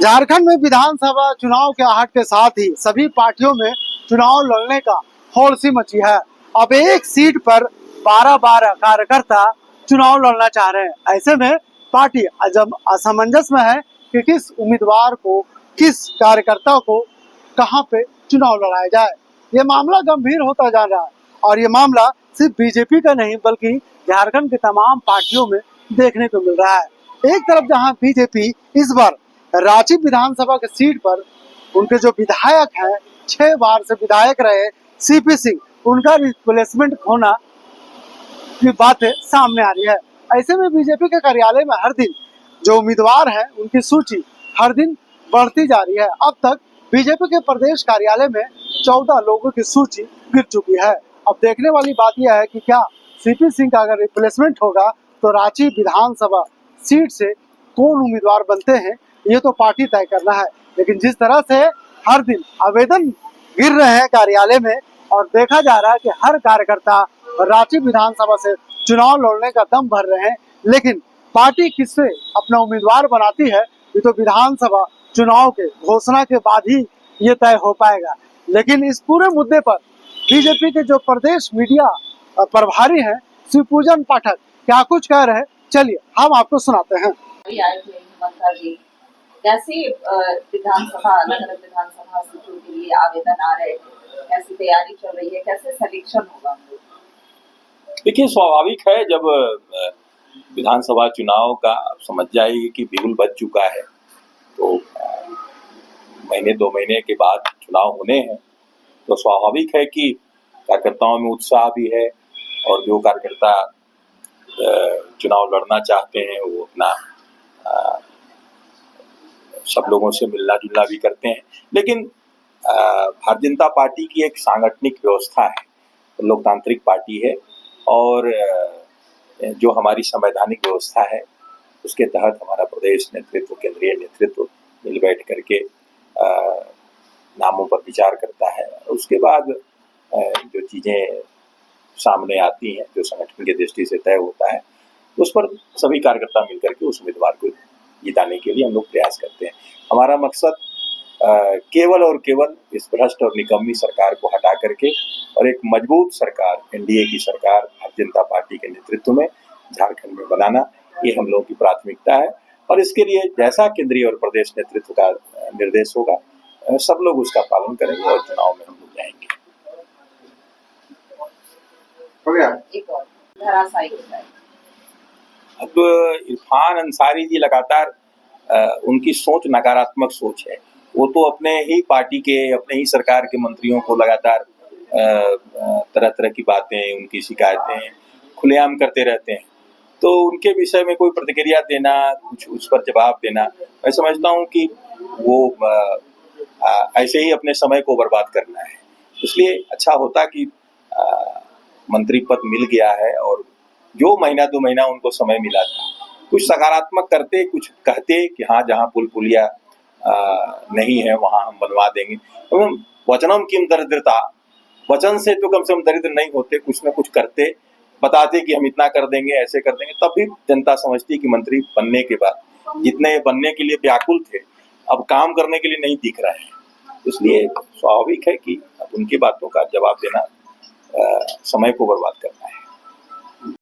झारखंड में विधानसभा चुनाव के आहट के साथ ही सभी पार्टियों में चुनाव लड़ने का होड़ सी मची है। अब एक सीट पर 12-12 कार्यकर्ता चुनाव लड़ना चाह रहे हैं। ऐसे में पार्टी असमंजस में है कि किस उम्मीदवार को, किस कार्यकर्ता को कहां पे चुनाव लड़ाया जाए। ये मामला गंभीर होता जा रहा है और ये मामला सिर्फ बीजेपी का नहीं बल्कि झारखंड के तमाम पार्टियों में देखने को मिल रहा है। एक तरफ जहां बीजेपी इस बार रांची विधानसभा की सीट पर उनके जो विधायक हैं, 6 बार से विधायक रहे सीपी सिंह, उनका रिप्लेसमेंट होना की बातें सामने आ रही है। ऐसे में बीजेपी के कार्यालय में हर दिन जो उम्मीदवार हैं उनकी सूची हर दिन बढ़ती जा रही है। अब तक बीजेपी के प्रदेश कार्यालय में 14 लोगों की सूची गिर चुकी है। अब देखने वाली बात यह है कि क्या सीपी सिंह का अगर रिप्लेसमेंट होगा तो रांची विधानसभा सीट से कौन उम्मीदवार बनते हैं ये तो पार्टी तय करना है। लेकिन जिस तरह से हर दिन आवेदन गिर रहे हैं कार्यालय में और देखा जा रहा है कि हर कार्यकर्ता रांची विधानसभा से चुनाव लड़ने का दम भर रहे हैं, लेकिन पार्टी किससे अपना उम्मीदवार बनाती है ये तो विधानसभा चुनाव के घोषणा के बाद ही ये तय हो पाएगा। लेकिन इस पूरे मुद्दे पर बीजेपी के जो प्रदेश मीडिया प्रभारी हैं शिवपूजन पाठक क्या कुछ कह रहे हैं, चलिए हम आपको सुनाते हैं। कैसे विधानसभा, अलग अलग विधानसभा सीटों के लिए आवेदन आ रहे हैं, कैसी तैयारी चल रही है, कैसे सिलेक्शन होगा? देखिए, स्वाभाविक है जब विधानसभा चुनाव का समझ जाएगी कि बिगुल बज चुका है तो महीने 2 महीने के बाद चुनाव होने हैं, तो स्वाभाविक है कि कार्यकर्ताओं में उत्साह भी है और जो कार्यकर्ता चुनाव लड़ना चाहते हैं वो अपना सब लोगों से मिलना जुलना भी करते हैं। लेकिन भारतीय जनता पार्टी की एक सांगठनिक व्यवस्था है, लोकतांत्रिक पार्टी है और जो हमारी संवैधानिक व्यवस्था है उसके तहत हमारा प्रदेश नेतृत्व, केंद्रीय नेतृत्व मिल बैठ करके नामों पर विचार करता है। उसके बाद जो चीज़ें सामने आती हैं, जो संगठन की दृष्टि से तय होता है, उस पर सभी कार्यकर्ता मिलकर के उस उम्मीदवार को जिताने के लिए हम लोग प्रयास करते हैं। हमारा मकसद केवल और केवल इस भ्रष्ट और निकम्मी सरकार को हटा करके और एक मजबूत सरकार, एनडीए की सरकार भारतीय जनता पार्टी के नेतृत्व में झारखंड में बनाना, ये हम लोगों की प्राथमिकता है। और इसके लिए जैसा केंद्रीय और प्रदेश नेतृत्व का निर्देश होगा सब लोग उसका पालन करेंगे और चुनाव में हम लोग जाएंगे। अब इरफान अंसारी जी लगातार उनकी सोच नकारात्मक सोच है। वो तो अपने ही पार्टी के, अपने ही सरकार के मंत्रियों को लगातार तरह तरह की बातें, उनकी शिकायतें खुलेआम करते रहते हैं। तो उनके विषय में कोई प्रतिक्रिया देना, कुछ उस पर जवाब देना, मैं समझता हूँ कि वो ऐसे ही अपने समय को बर्बाद करना है। इसलिए अच्छा होता कि मंत्री पद मिल गया है और जो महीना 2 महीना उनको समय मिला था कुछ सकारात्मक करते, कुछ कहते कि हाँ जहाँ पुल पुलिया नहीं है वहाँ हम बनवा देंगे। तो वचनम किम दरिद्रता, वचन से तो कम से कम दरिद्र नहीं होते, कुछ ना कुछ करते, बताते कि हम इतना कर देंगे, ऐसे कर देंगे, तब भी जनता समझती कि मंत्री बनने के बाद जितने बनने के लिए व्याकुल थे अब काम करने के लिए नहीं दिख रहे हैं। इसलिए स्वाभाविक है कि अब उनकी बातों का जवाब देना समय को बर्बाद करना है।